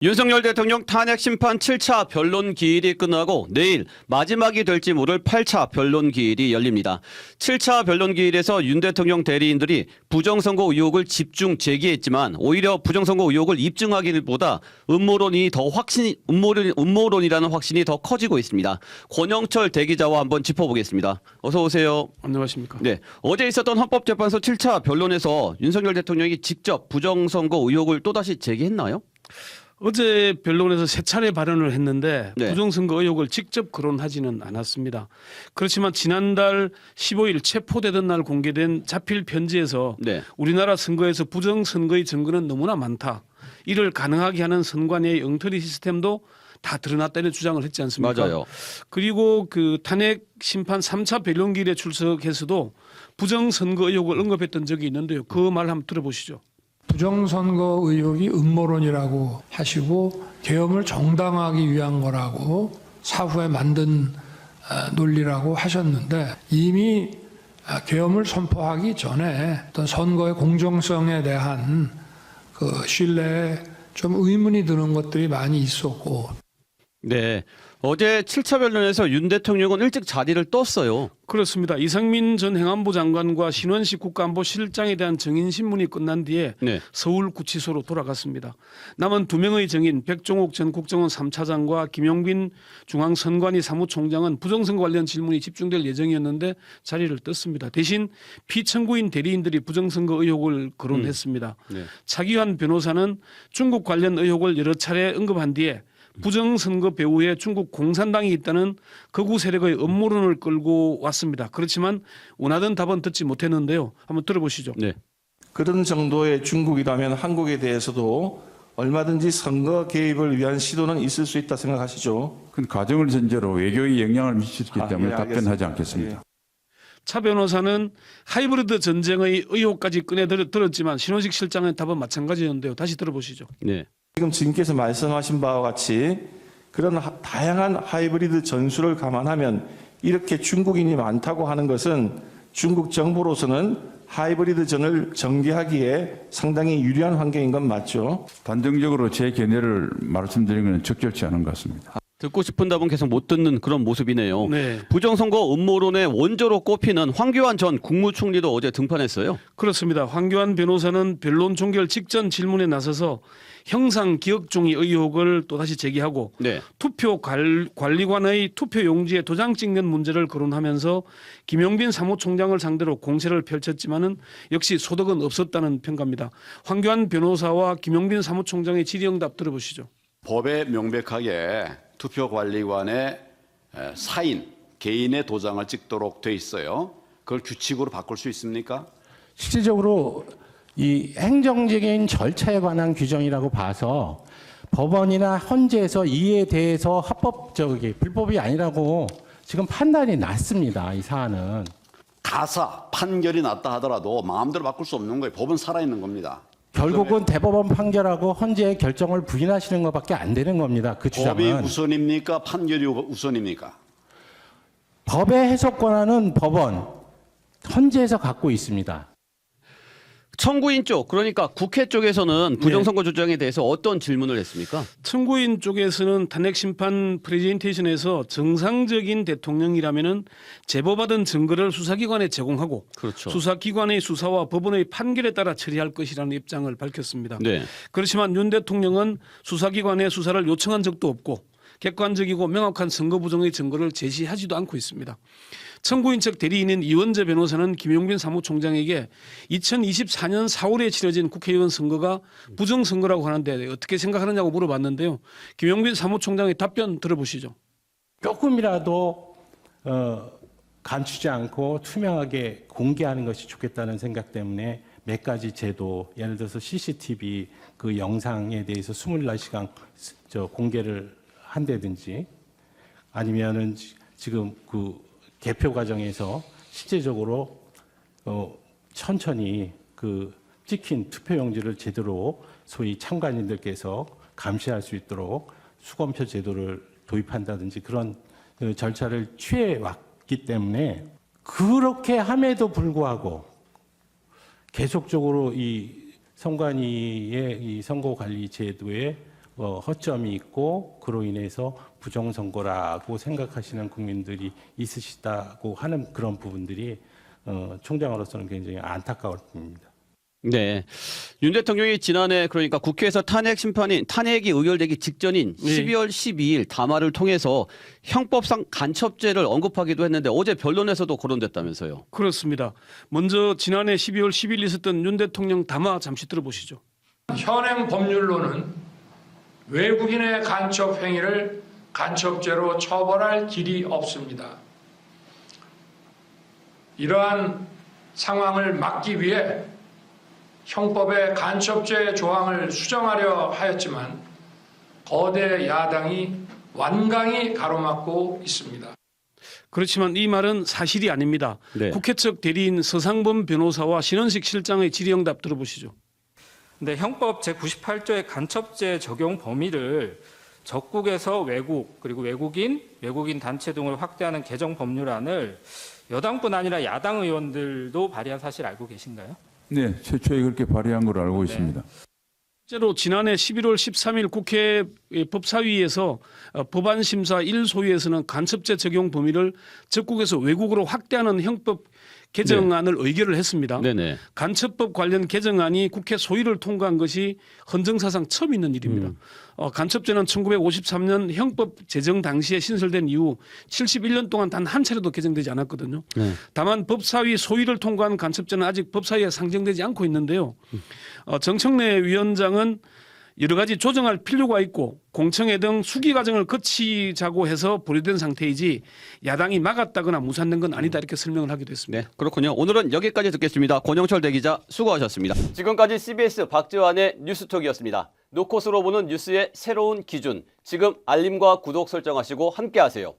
윤석열 대통령 탄핵 심판 7차 변론 기일이 끝나고 내일 마지막이 될지 모를 8차 변론 기일이 열립니다. 7차 변론 기일에서 윤 대통령 대리인들이 부정선거 의혹을 집중 제기했지만 오히려 부정선거 의혹을 입증하기보다 음모론이라는 확신이 더 커지고 있습니다. 권영철 대기자와 한번 짚어보겠습니다. 어서 오세요. 안녕하십니까. 네, 어제 있었던 헌법재판소 7차 변론에서 윤석열 대통령이 직접 부정선거 의혹을 또다시 제기했나요? 어제 변론에서 세 차례 발언을 했는데 네. 부정선거 의혹을 직접 거론하지는 않았습니다. 그렇지만 지난달 15일 체포되던 날 공개된 자필 편지에서 네. 우리나라 선거에서 부정선거의 증거는 너무나 많다. 이를 가능하게 하는 선관위의 엉터리 시스템도 다 드러났다 이런 주장을 했지 않습니까? 맞아요. 그리고 그 탄핵 심판 3차 변론기일에 출석해서도 부정선거 의혹을 언급했던 적이 있는데요. 그 말 한번 들어보시죠. 부정선거 의혹이 음모론이라고 하시고 계엄을 정당화하기 위한 거라고 사후에 만든 논리라고 하셨는데 이미 계엄을 선포하기 전에 어떤 선거의 공정성에 대한 그 신뢰에 좀 의문이 드는 것들이 많이 있었고. 네. 어제 7차 변론에서 윤 대통령은 일찍 자리를 떴어요. 그렇습니다. 이상민 전 행안부 장관과 신원식 국가안보실장에 대한 증인 신문이 끝난 뒤에 네. 서울구치소로 돌아갔습니다. 남은 2명의 증인 백종옥 전 국정원 3차장과 김용빈 중앙선관위 사무총장은 부정선거 관련 질문이 집중될 예정이었는데 자리를 떴습니다. 대신 피청구인 대리인들이 부정선거 의혹을 거론했습니다. 네. 차기환 변호사는 중국 관련 의혹을 여러 차례 언급한 뒤에 부정선거 배후에 중국 공산당이 있다는 극우 세력의 음모론을 끌고 왔습니다. 그렇지만 원하던 답은 듣지 못했는데요. 한번 들어보시죠. 네. 그런 정도의 중국이라면 한국에 대해서도 얼마든지 선거 개입을 위한 시도는 있을 수 있다 생각하시죠? 그 가정을 전제로 외교에 영향을 미치기 때문에 예, 답변하지 알겠습니다. 않겠습니다. 차 변호사는 하이브리드 전쟁의 의혹까지 꺼내 들었지만 신원식 실장의 답은 마찬가지였는데요. 다시 들어보시죠. 네. 지금 지금께서 말씀하신 바와 같이 그런 다양한 하이브리드 전술을 감안하면 이렇게 중국인이 많다고 하는 것은 중국 정부로서는 하이브리드 전을 전개하기에 상당히 유리한 환경인 건 맞죠? 단정적으로 제 견해를 말씀드리는 것은 적절치 않은 것 같습니다. 듣고 싶은 답은 계속 못 듣는 그런 모습이네요. 네. 부정선거 음모론의 원조로 꼽히는 황교안 전 국무총리도 어제 등판했어요. 그렇습니다. 황교안 변호사는 변론 종결 직전 질문에 나서서 형상 기억종이 의혹을 또다시 제기하고 네. 투표 관리관의 투표 용지에 도장 찍는 문제를 거론하면서 김용빈 사무총장을 상대로 공세를 펼쳤지만은 역시 소득은 없었다는 평가입니다. 황교안 변호사와 김용빈 사무총장의 질의응답 들어보시죠. 법에 명백하게 투표관리관의 사인, 개인의 도장을 찍도록 돼 있어요. 그걸 규칙으로 바꿀 수 있습니까? 실질적으로 이 행정적인 절차에 관한 규정이라고 봐서 법원이나 헌재에서 이에 대해서 합법적이 불법이 아니라고 지금 판단이 났습니다. 이 사안은. 가사, 판결이 났다 하더라도 마음대로 바꿀 수 없는 거예요. 법은 살아있는 겁니다. 결국은 대법원 판결하고 헌재의 결정을 부인하시는 것밖에 안 되는 겁니다. 그 법이 주장은. 우선입니까? 판결이 우선입니까? 법의 해석 권한은 법원, 헌재에서 갖고 있습니다. 청구인 쪽, 그러니까 국회 쪽에서는 부정선거 주장에 대해서 어떤 질문을 했습니까? 청구인 쪽에서는 탄핵 심판 프레젠테이션에서 정상적인 대통령이라면은 제보받은 증거를 수사기관에 제공하고 그렇죠. 수사기관의 수사와 법원의 판결에 따라 처리할 것이라는 입장을 밝혔습니다. 네. 그렇지만 윤 대통령은 수사기관에 수사를 요청한 적도 없고 객관적이고 명확한 선거 부정의 증거를 제시하지도 않고 있습니다. 청구인 측 대리인인 이원재 변호사는 김용빈 사무총장에게 2024년 4월에 치러진 국회의원 선거가 부정선거라고 하는데 어떻게 생각하느냐고 물어봤는데요. 김용빈 사무총장의 답변 들어보시죠. 조금이라도 감추지 않고 투명하게 공개하는 것이 좋겠다는 생각 때문에 몇 가지 제도, 예를 들어서 CCTV 그 영상에 대해서 24시간 공개를 한다든지 아니면은 지금 그 개표 과정에서 실제적으로 천천히 그 찍힌 투표용지를 제대로 소위 참관인들께서 감시할 수 있도록 수검표 제도를 도입한다든지 그런 절차를 취해 왔기 때문에 그렇게 함에도 불구하고 계속적으로 이 선관위의 이 선거관리 제도에 허점이 있고 그로 인해서 부정선거라고 생각하시는 국민들이 있으시다고 하는 그런 부분들이 총장으로서는 굉장히 안타까울 뿐입니다. 네. 윤 대통령이 지난해 그러니까 국회에서 탄핵이 의결되기 직전인 네. 12월 12일 담화를 통해서 형법상 간첩죄를 언급하기도 했는데 어제 변론에서도 거론됐다면서요. 그렇습니다. 먼저 지난해 12월 10일 있었던 윤 대통령 담화 잠시 들어보시죠. 현행 법률로는 외국인의 간첩 행위를 간첩죄로 처벌할 길이 없습니다. 이러한 상황을 막기 위해 형법의 간첩죄 조항을 수정하려 하였지만 거대 야당이 완강히 가로막고 있습니다. 그렇지만 이 말은 사실이 아닙니다. 네. 국회 측 대리인 서상범 변호사와 신원식 실장의 질의응답 들어보시죠. 네, 형법 제98조의 간첩죄 적용 범위를 적국에서 외국 그리고 외국인 단체 등을 확대하는 개정 법률안을 여당뿐 아니라 야당 의원들도 발의한 사실 알고 계신가요? 네, 최초에 그렇게 발의한 걸로 알고 있습니다. 실제로 지난해 11월 13일 국회 법사위에서 법안심사 1소위에서는 간첩죄 적용 범위를 적국에서 외국으로 확대하는 형법 개정안을 의결을 했습니다. 네네. 간첩법 관련 개정안이 국회 소위를 통과한 것이 헌정사상 처음 있는 일입니다. 간첩죄는 1953년 형법 제정 당시에 신설된 이후 71년 동안 단 한 차례도 개정되지 않았거든요. 네. 다만 법사위 소위를 통과한 간첩죄는 아직 법사위에 상정되지 않고 있는데요. 정청래 위원장은 여러 가지 조정할 필요가 있고 공청회 등 수기 과정을 거치자고 해서 보류된 상태이지 야당이 막았다거나 무산된 건 아니다 이렇게 설명을 하기도 했습니다. 네, 그렇군요. 오늘은 여기까지 듣겠습니다. 권영철 대기자 수고하셨습니다. 지금까지 CBS 박지환의 뉴스톡이었습니다. 노컷으로 보는 뉴스의 새로운 기준. 지금 알림과 구독 설정하시고 함께하세요.